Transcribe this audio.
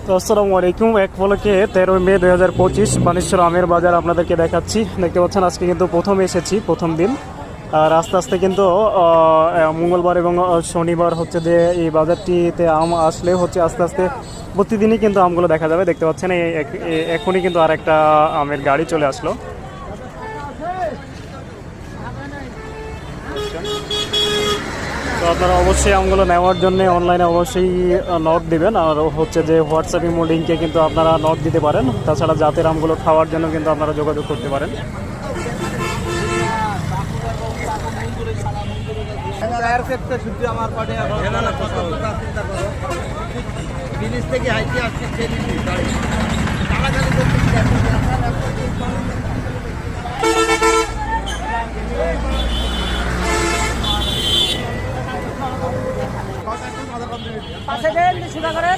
তো আসসালামু আলাইকুম। এক পলকে 13 মে 2025 বানেশ্বর আমের বাজার আপনাদেরকে দেখাচ্ছি। দেখতে পাচ্ছেন আজকে কিন্তু প্রথম এসেছি, প্রথম দিন। আর আস্তে আস্তে কিন্তু মঙ্গলবার এবং শনিবার হচ্ছে যে এই বাজারটিতে আম আসলে হচ্ছে আস্তে আস্তে প্রতিদিনই কিন্তু আমগুলো দেখা যাবে। দেখতে পাচ্ছেন এখনই কিন্তু আর একটা আমের গাড়ি চলে আসলো। তো আপনারা অবশ্যই আমগুলো নেওয়ার জন্য অনলাইনে অবশ্যই নক দিবেন, আর হচ্ছে যে হোয়াটসঅ্যাপ ইমো লিঙ্কে কিন্তু আপনারা নক দিতে পারেন। তাছাড়া জাতের আমগুলো খাওয়ার জন্য কিন্তু আপনারা যোগাযোগ করতে পারেন। পাশে দেন, সুদা করেন।